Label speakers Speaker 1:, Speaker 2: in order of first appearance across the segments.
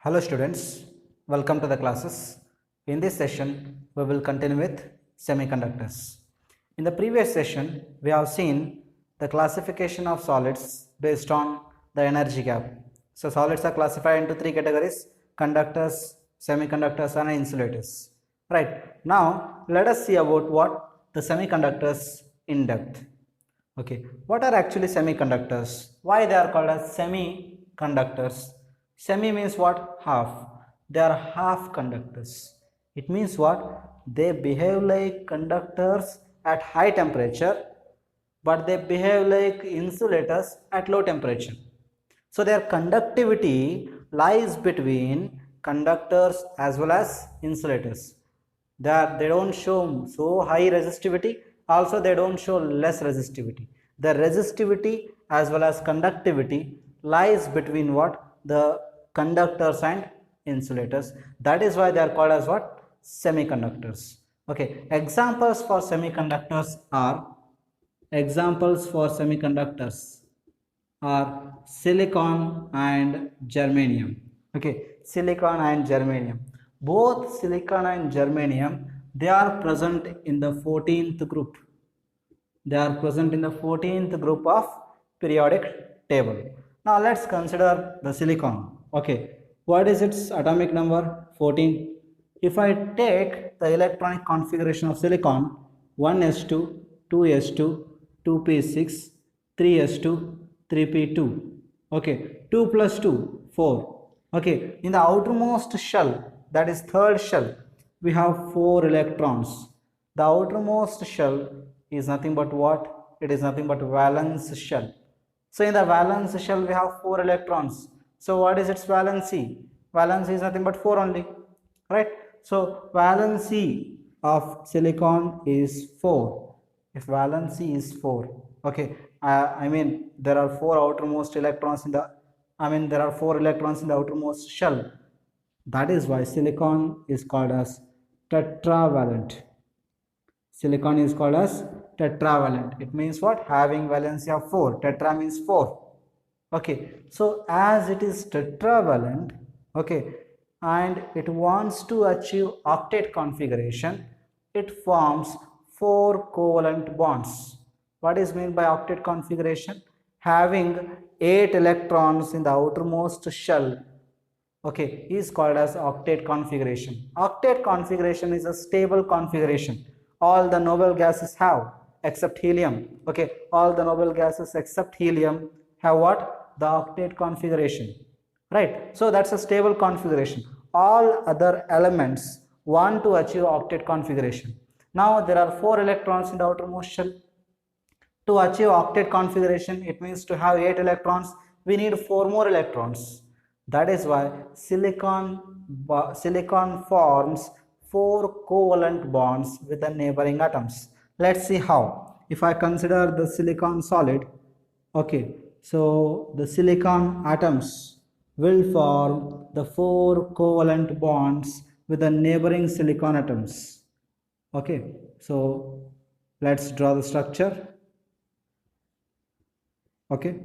Speaker 1: Hello students, welcome to the classes. In this session, we will continue with semiconductors. In the previous session, we have seen the classification of solids based on the energy gap. So solids are classified into three categories: conductors, semiconductors and insulators. Right, now let us see about what the semiconductors in depth. Okay, what are actually semiconductors? Why they are called as semiconductors? Semi means what? Half. They are half conductors. It means what? They behave like conductors at high temperature, but they behave like insulators at low temperature. So their conductivity lies between conductors as well as insulators. They don't show so high resistivity, also they don't show less resistivity. The resistivity as well as conductivity lies between what? The conductors and insulators. That is why they are called as what? Semiconductors. Okay, examples for semiconductors are silicon and germanium. Okay, silicon and germanium. Both silicon and germanium, they are present in the 14th group. They are present in the 14th group of periodic table. Now let's consider the silicon. Okay, what is its atomic number? 14. If I take the electronic configuration of silicon, 1s2, 2s2, 2p6, 3s2, 3p2. Okay, 2 plus 2, 4. Okay, in the outermost shell, that is third shell, we have 4 electrons. The outermost shell is nothing but what? It is nothing but valence shell. So in the valence shell we have 4 electrons. So what is its valency? Valency is nothing but 4 only, right? So valency of silicon is 4. If valency is 4, okay, I mean there are 4 outermost electrons in the, there are 4 electrons in the outermost shell. That is why silicon is called as tetravalent. Silicon is called as tetravalent. It means what? Having valency of 4. Tetra means 4. Okay, so as it is tetravalent, okay, and it wants to achieve octet configuration, it forms 4 covalent bonds. What is meant by octet configuration? Having 8 electrons in the outermost shell, okay, is called as octet configuration. Octet configuration is a stable configuration. All the noble gases have except helium. Okay, all the noble gases except helium have what? The octet configuration. Right, so that's a stable configuration. All other elements want to achieve octet configuration. Now there are 4 electrons in the outermost shell. To achieve octet configuration, it means to have 8 electrons, we need 4 more electrons. That is why silicon forms 4 covalent bonds with the neighboring atoms. Let's see how. If I consider the silicon solid, okay, so the silicon atoms will form the 4 covalent bonds with the neighboring silicon atoms. Okay, so let's draw the structure. Okay,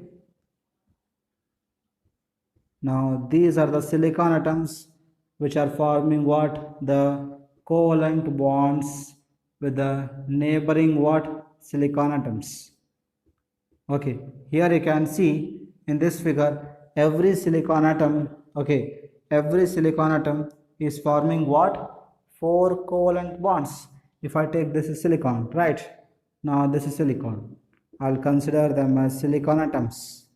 Speaker 1: now these are the silicon atoms which are forming what? The covalent bonds with the neighboring what? Silicon atoms. Okay, here you can see in this figure every silicon atom, okay, every silicon atom is forming what? 4 covalent bonds. If I take this is silicon, right? Now this is silicon. I'll consider them as silicon atoms.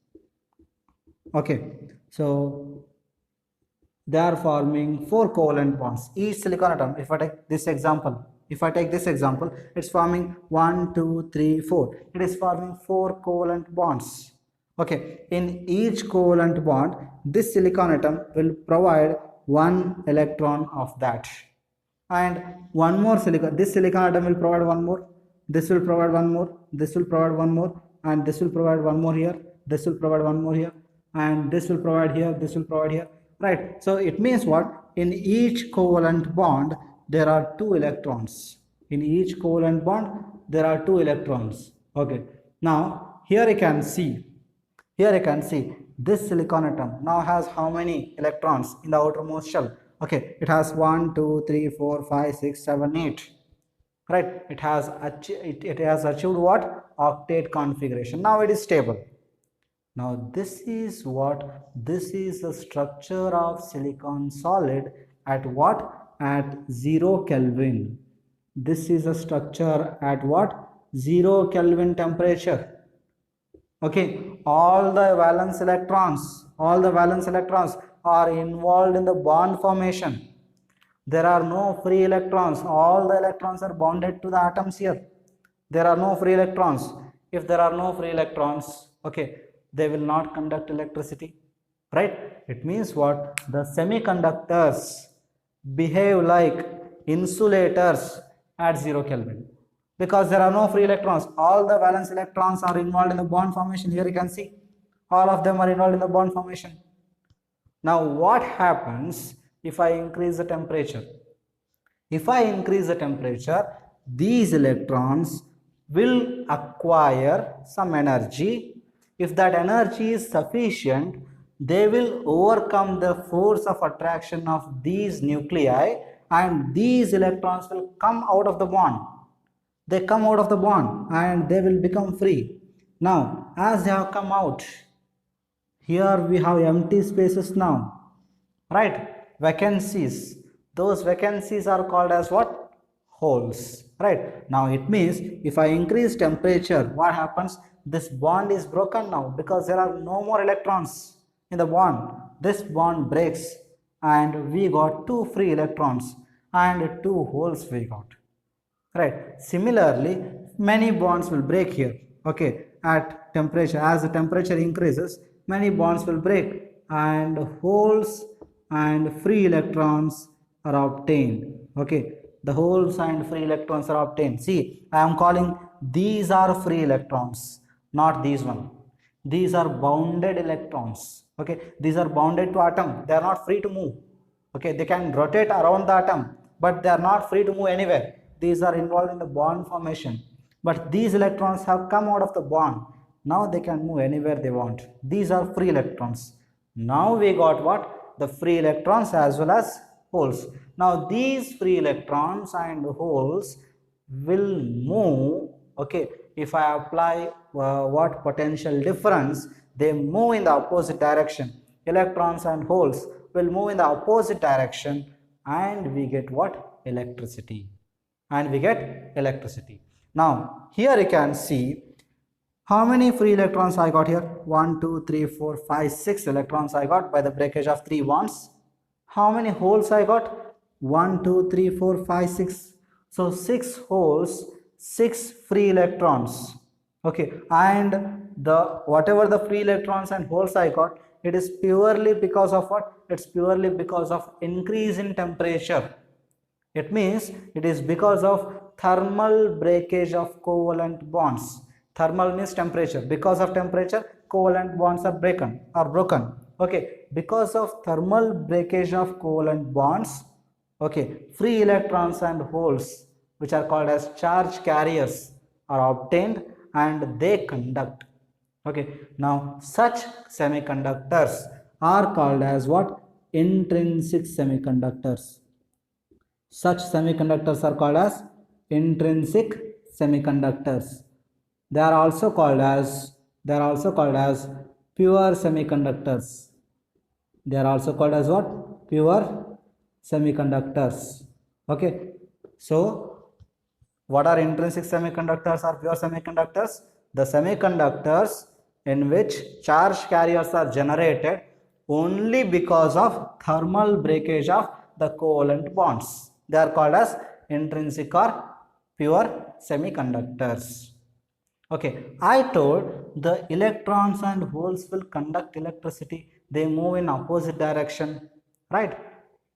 Speaker 1: Okay, so they are forming 4 covalent bonds. Each silicon atom, if I take this example, it's forming 1, 2, 3, 4. It is forming 4 covalent bonds. Okay, in each covalent bond, this silicon atom will provide 1 electron of that. And one more silicon, this silicon atom will provide 1 more. This will provide 1 more. This will provide 1 more. And this will provide 1 more here. This will provide 1 more here. And this will provide here. This will provide here. Right, so it means what? In each covalent bond there are 2 electrons. In each covalent bond there are 2 electrons. Okay, now here you can see this silicon atom now has how many electrons in the outermost shell? Okay, it has 1, 2, 3, 4, 5, 6, 7, 8. Right? It has achieved what? Octet configuration. Now it is stable. Now this is what? This is the structure of silicon solid at what? At 0 Kelvin. This is a structure at what? 0 Kelvin temperature. Okay, all the valence electrons are involved in the bond formation. There are no free electrons. All the electrons are bonded to the atoms here. There are no free electrons. If there are no free electrons, okay, they will not conduct electricity, right? It means what? The semiconductors behave like insulators at 0 Kelvin, because there are no free electrons. All the valence electrons are involved in the bond formation. Here you can see all of them are involved in the bond formation. Now what happens if I increase the temperature? If I increase the temperature, these electrons will acquire some energy. If that energy is sufficient, they will overcome the force of attraction of these nuclei, and these electrons will come out of the bond. They come out of the bond and they will become free. Now, as they have come out, here we have empty spaces now, right? Vacancies. Those vacancies are called as what? Holes, right? Now it means if I increase temperature, what happens? This bond is broken now because there are no more electrons in the bond. This bond breaks and we got 2 free electrons and 2 holes we got, right? Similarly, many bonds will break here, okay, at temperature. As the temperature increases, many bonds will break and holes and free electrons are obtained. Okay, the holes and free electrons are obtained. See, I am calling these are free electrons, not these one. These are bounded electrons. Okay, these are bounded to atom. They are not free to move. Okay, they can rotate around the atom, but they are not free to move anywhere. These are involved in the bond formation. But these electrons have come out of the bond. Now they can move anywhere they want. These are free electrons. Now we got what? The free electrons as well as holes. Now these free electrons and holes will move, okay, if I apply what potential difference, they move in the opposite direction. Electrons and holes will move in the opposite direction and we get what? Electricity. And we get electricity. Now here you can see how many free electrons I got here? 1, 2, 3, 4, 5, 6 electrons I got by the breakage of 3 bonds. How many holes I got? 1, 2, 3, 4, 5, 6. So 6 holes, 6 free electrons. Okay, and the whatever the free electrons and holes I got, it is purely because of what? It's purely because of increase in temperature. It means it is because of thermal breakage of covalent bonds. Thermal means temperature. Because of temperature, covalent bonds are broken. Okay, because of thermal breakage of covalent bonds, okay, free electrons and holes, which are called as charge carriers, are obtained and they conduct. Okay, now such semiconductors are called as what? Intrinsic semiconductors. Such semiconductors are called as intrinsic semiconductors. They are also called as pure semiconductors. They are also called as what? Pure semiconductors. Okay, so what are intrinsic semiconductors or pure semiconductors? The semiconductors in which charge carriers are generated only because of thermal breakage of the covalent bonds. They are called as intrinsic or pure semiconductors. Okay, I told the electrons and holes will conduct electricity. They move in opposite direction, right?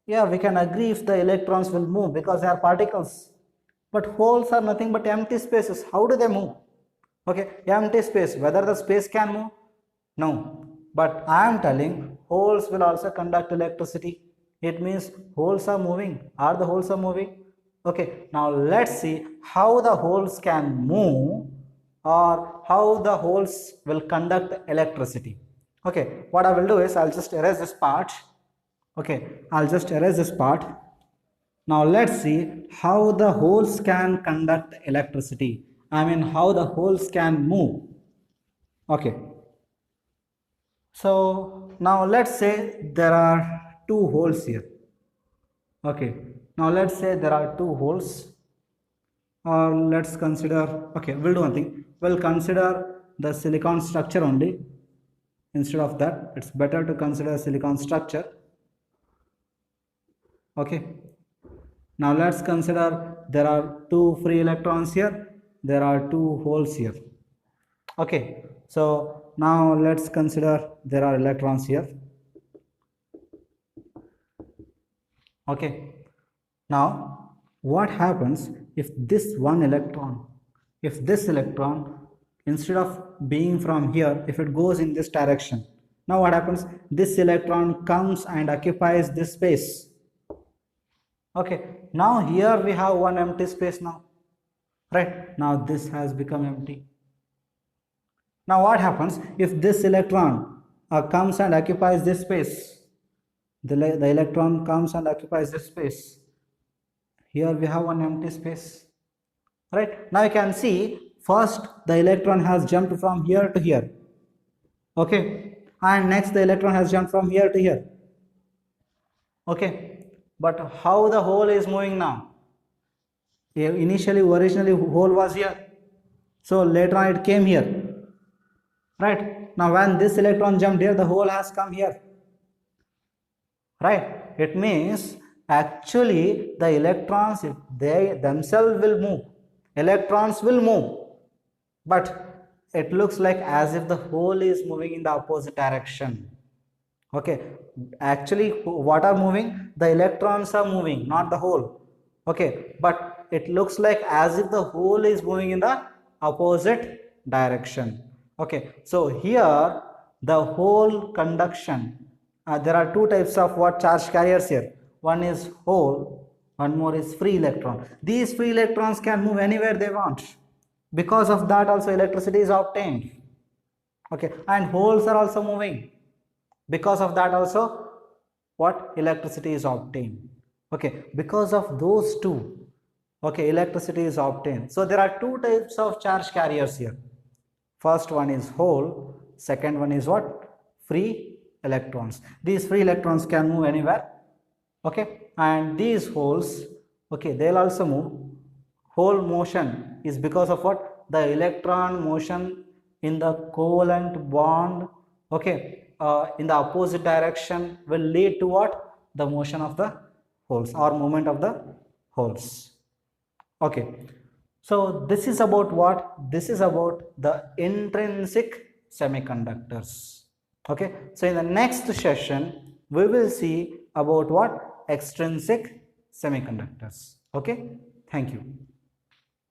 Speaker 1: Yeah, we can agree if the electrons will move because they are particles. But holes are nothing but empty spaces. How do they move? Okay, empty space. Whether the space can move? No. But I am telling holes will also conduct electricity. It means holes are moving. Are the holes are moving? Okay, now let's see how the holes can move or how the holes will conduct electricity. Okay, what I will do is I'll just erase this part. Okay, I'll just erase this part. Now let's see how the holes can conduct electricity. I mean how the holes can move. Okay, so now let's say there are two holes here. Okay, now let's say there are two holes. Or let's consider, okay, we'll do one thing. We'll consider the silicon structure only. Instead of that, it's better to consider silicon structure. Okay, now let's consider there are two free electrons here, there are two holes here. Okay, so now let's consider there are electrons here. Okay, now what happens if this electron, instead of being from here, if it goes in this direction, now what happens? This electron comes and occupies this space. Okay, now here we have one empty space now, right? Now this has become empty. Now what happens if this electron comes and occupies this space? The electron comes and occupies this space. Here we have one empty space, right? Now you can see first the electron has jumped from here to here. Okay, and next the electron has jumped from here to here. Okay, but how the hole is moving now? Originally hole was here, so later on it came here, right? Now when this electron jumped here, the hole has come here, right? It means actually the electrons, if they themselves will move, electrons will move, but it looks like as if the hole is moving in the opposite direction. Okay, actually what are moving? The electrons are moving, not the hole. Okay, but it looks like as if the hole is moving in the opposite direction. Okay, so here the hole conduction, there are two types of what charge carriers here. One is hole, one more is free electron. These free electrons can move anywhere they want. Because of that also electricity is obtained. Okay, and holes are also moving. Because of that also what electricity is obtained. Okay, because of those two, okay, electricity is obtained. So there are two types of charge carriers here. First one is hole, second one is what? Free electrons. These free electrons can move anywhere. Okay, and these holes, okay, they'll also move. Hole motion is because of what? The electron motion in the covalent bond, okay, in the opposite direction will lead to what? The motion of the holes or movement of the holes. Okay, so this is about what? This is about the intrinsic semiconductors. Okay, so in the next session we will see about what? Extrinsic semiconductors. Okay, thank you.